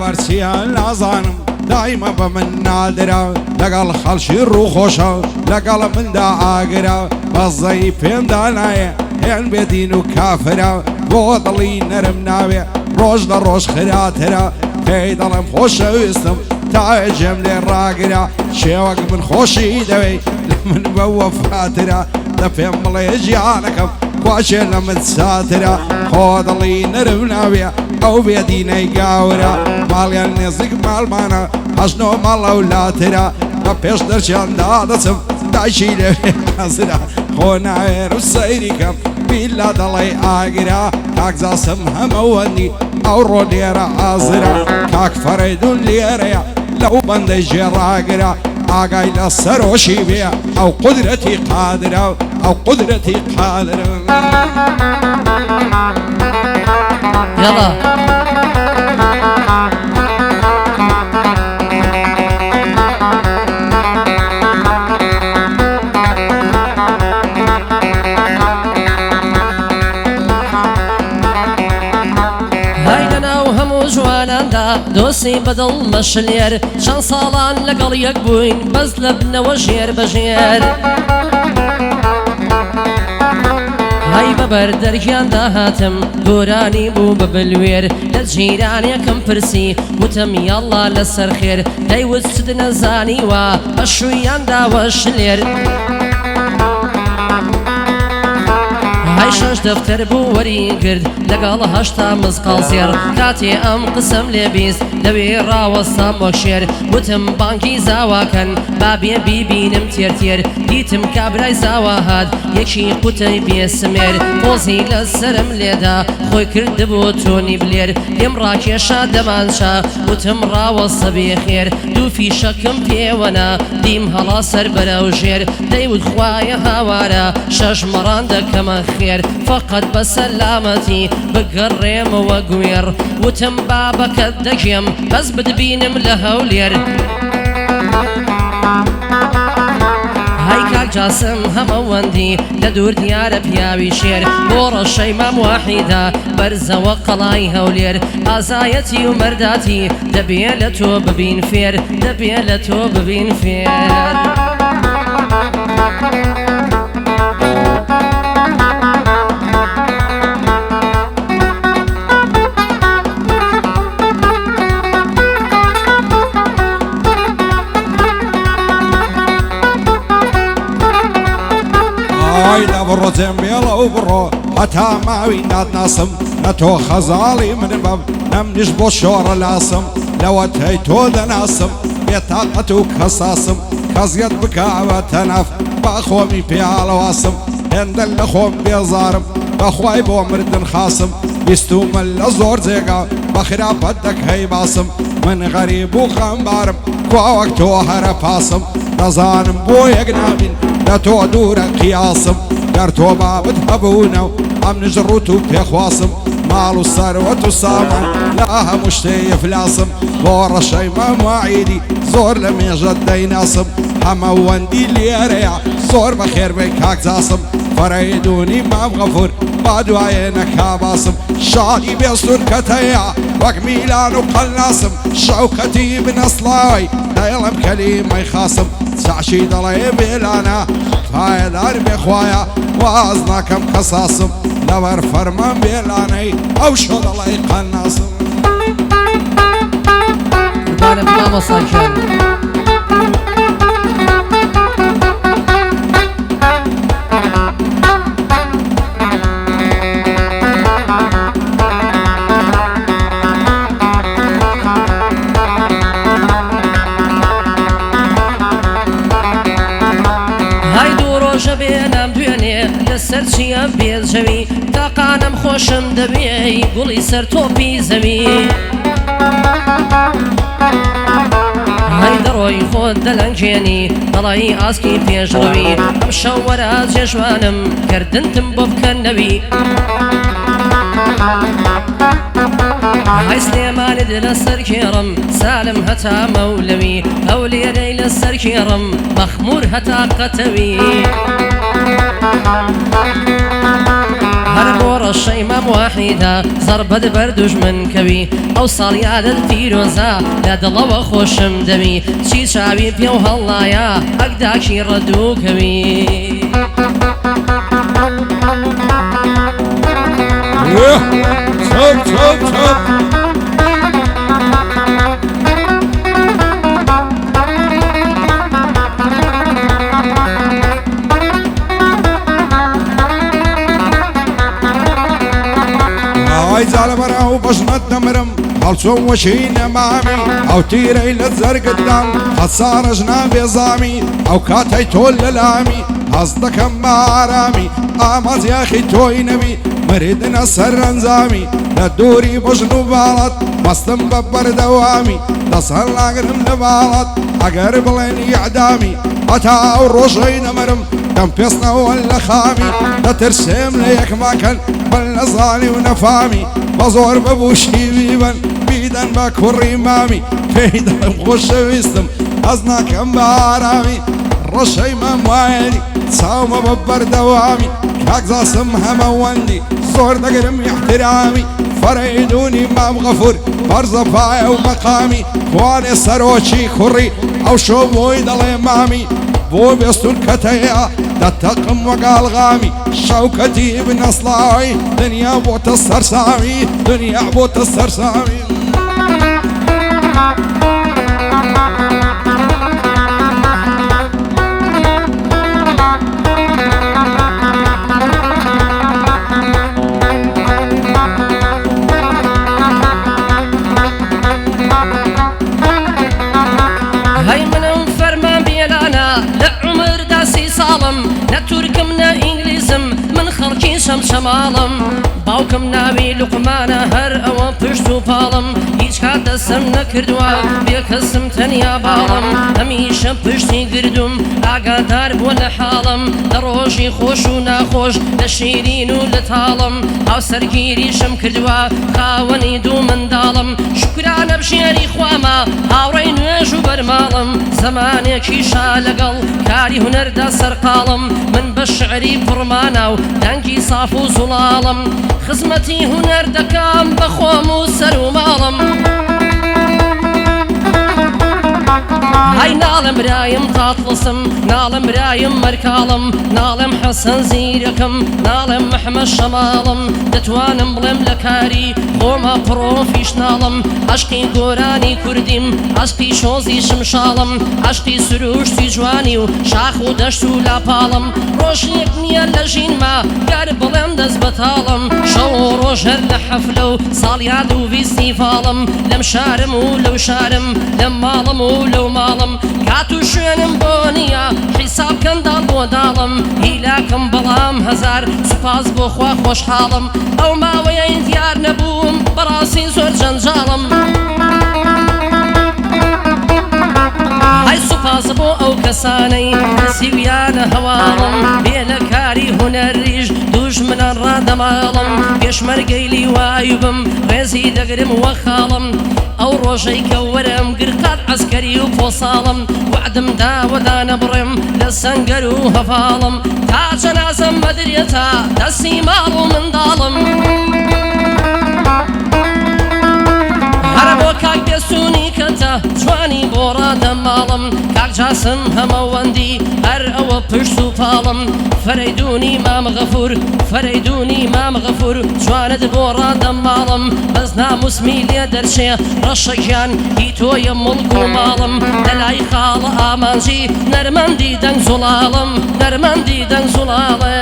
لبرچیان نازانم دایما بە من نادرا لەگەڵ خەڵکی ڕووخۆشە لەگەڵ مندا ئاگرا بەزەی پێمدا نایە هێن بێدین و کافرە بۆ دڵی نەرم ناوێ ڕۆژ لە ڕۆژ خراترە پێی دەڵم خۆشەویستم تا جێم لێ ڕاگرا شێوەک من خۆشی دەوێ لە من بە وەفاترە دە پێم بڵێ گیانەکەم کواشێ لە من ساترە خۆ دڵی نەرم ناوێ ئەو بێدینەی گاورە ماڵیان نێزیک ماڵمانە هەژنۆ ماڵە و لاترە بە پێش دەرچیاندا دەچم دایکی لەوێ حەزرە خۆ ناوێر و سەیریکەم بیلا دەڵێ ئاگرا کاک جاسم هەمەوەنی ئەو ڕۆ لێرە ئازرە کاک فەرەیدون لێرەیە لەو بەندەی ژێڕاگرە ئاگای لە سەرۆشی بێ ئەو قودرەتی قادرە ئەو قودرەتی قادرە يلا دۆسی بەدڵ مەشلێر چەند ساڵان لەگەڵ یەک بووین بەس لە بنەوە ژێر بەژێر هەی بەبەر دەرگیاندا هاتم گۆرانی بوو بە بلوێر لە جیرانێکم پرسی وتم یاڵڵا لەسەر خێر دەیوت چت نەزانیوە بە شوویانداوە شلێر هەی شەش دەفتەر بوو وەریگرت لەگەڵ هەشتا مزقاڵ زێر کاتێ ئەم قسەم لێ بیست لەوێ ڕاوەستام وەک شێر وتم بانکی زاواکەن با بێ بیبینم تێر تێر دیتم کابرای زاوا هات یەکی قوتەی بێسمێر پۆزی لە سرم لێدا خۆی کردبوو تۆنی بلێر لێم ڕاکێشا دەمانچا وتم ڕاوەستە بێخێر دوو فیشەکەم پێوەنا دیم هەڵا سەر بەرەو ژێر دەیوت خوایە هاوارە شەش مەڕان دەکەمە خێر فقط بە سەلامەتی بگەڕێمەوە گوێر وتم بابەکەت دەگێم بەس بدبینم لە هەولێر هەی کاک جاسم هەمەوەندی لە دوور دیارە پیاوی شێر بۆ ڕەشەی مام واحیدا بەرزەوە قەڵای هەولێر ئازایەتی و مەرداتی دەبێ لە تۆ ببین فێر دەبێ لە تۆ ببین فێر بڕۆ جێمبێڵە و بڕۆ هەتا ماوی ناتناسم نە تۆ خەزاڵی من بەم نەمنیش بۆ شۆڕە لاسم لەوە تەی تۆ دەناسم بێتاقەت و کەساسم کەزیەت بکاوە تەنەف با خۆمی پیاڵەواسم هێندە لە خۆم بێزارم بەخوای بۆ مردن خاسم بیستومە لە زۆر جێگا بە خراپەت دەکەی باسم من غەریب و خەمبارم کواوەک تۆ هەرە پاسم دەزانم بۆ یەک نابین لە تۆ دوورە قیاسم گەر تۆ بابت هەبوونە و ئەم نژڕوت و پێخواسم ماڵ و سەروەت و سامان لە هەموو شتێ ئفلاسم بۆ ڕەشەی مەماعیدی زۆر لە مێژەت دەیناسم هەمەوەندی لێرەیە زۆر بەخێربەی کاک جاسم فەرەیدونی مام غەفور با دوایێ نەکاباسم شادی بێستور کەتەیە وەک میلان و قەلناسم شەوکەتی بنەسڵاوی دەیڵم کەلیمەی خاسم چاشی دەڵێ بێلانە پایەدار بێخوایە واز ناکەم کەساسم لەبەر فەرمان بێلانەی ئەو شۆ دەڵێ قەناسم قوربانم مامۆستاکەن سەرچیە بێزەوی تاقانم خۆشم دەبێ گوڵی سەر تۆپی زەوی هەی دەڕۆی خۆت دەلەنگێنی دەڵی ئاسکی پێشڕەوی ئەم شەو وەرە جێژوانم کردنتم بۆ بکەنەوی هەی سلێمانت لەسەر کێڕم سالم هەتا مەولەوی ئەو لێرەی لەسەر کێڕم مەخمور هەتا قەتەوی هەر بۆ ڕەشەی مام واحیدا زەربەت بەردوژ من کەوی ئەو ساڵ یادت پیرۆزە لە دڵەوە خۆشم دەوی چی چاوی پێ و هەڵڵایە ئەگداکی ڕەدوو کەوی چۆپ چۆپ چۆپ زال براو بشنت دمرم خلصو وشي نمامي او تيري لتزر قدام خسار جناب زامي او كاتي تول للامي قصدك مارامي اماز يا اخي توي نبي مريدنا سر انزامي لدوري بشنو بالط مستم ببر دوامي تصهر لاقرم لبالط اقرب لين اعدامي اتا الروشي نمرم كم بيصنا ولا خامي تترسم ليك ما كان بل نصاني ونفامي بزور ببوشي بيبن بيدن بكوري مامي فيدن خوش ويستم أزنا كم بارامي رشي مموالي تساوم ببر دوامي كاك زاسمها موندي زور دقرم احترامي فريدوني مام غفور برزفايا ومقامي خواني سروشي خوري او شوبوي دلي مامي بو بيستون كتايا تتقم وقال غامي شوكتي ابن اصلاعي دنيا بوت السرسامي دنيا بوت السرسامي هاي منم فرمان بيلانا لعمر داسي صالم نتوركم نا انجليزم من خلقي شمالم باوكم ناوي لقمانا هر او پشتو بالم هیچ کات دەسم نەکردووە بێکەسم تەنیا باڵم هەمیشە پشتی گردوم ئاگادار بووە لە حاڵم لە ڕۆژی خۆش و ناخۆش لە شیرین و لە تاڵم هاوسەرگیریشم کردووە خاوەنی دوو منداڵم شکرانە بژێری خوامە هاوڕێی نوێژ و بەرماڵم زەمانێکیشا لەگەڵ کاری هونەردا سەرقاڵم من بە شعری پڕمانە و دەنگی ساف و زوڵاڵم خزمەتی هونەر دەکەم بە خۆم و سەر و ماڵم هاي نالم رايم تاطلسم نالم رايم مركالم نالم حسن زيركم نالم محمد شمالم دتوانم بلم لكاري خوما بروفيش نالم عشقي قوراني كرديم عشقي شوزي شمشالم عشقي سروش تجواني وشاخ ودشت ولابالم روشيك نيا لجين ما قار بلم دز بطالم شو روجر لحفلو صاليادو في استيفالم لم شارم ولو شارم لم مالم ولو مالم كاتو شوێنم بۆ نییە حیساب کەنداڵ بۆ داڵم هیلاکەم بەڵام هەزار سوپاس بۆ خوا خۆشحاڵم ئەو ماوەیە دیار نەبووم بەڕاستی زۆر جەنجاڵم هاي سوپاس بۆ ئەو کەسانەی نسیویانە هەواڵم بێ لە کاری هونەریش دوژمنە ڕادەماڵم پێشمەرگەی لیوایوبم ڕێزی دەگرم وە خاڵم ئەو ڕۆژەی کە وەرم گرتات عەسکەری و پۆساڵم وعدم داوەدا نەبڕێم لە سەنگەر و هەڤاڵم تا جەنازەم بەدرێتە دەستی ماڵ و منداڵم هەرە بۆ کاک بێسوونی کەتە جوانی بۆ ڕادەماڵم کاک جاسم هەمەوەندی هەر ئەوە پشت و پاڵم فەرەیدونی مام غەفور فەرەیدونی مام غەفور جوانت بۆ ڕادەماڵم بەس ناموسمی لێ دەرچێ ڕەشەکیان هی تۆیە مڵک و ماڵم لەلای خاڵە ئامانجی نەرمەندی دەنگ زوڵاڵم نەرمەندی دەنگ زوڵاڵێ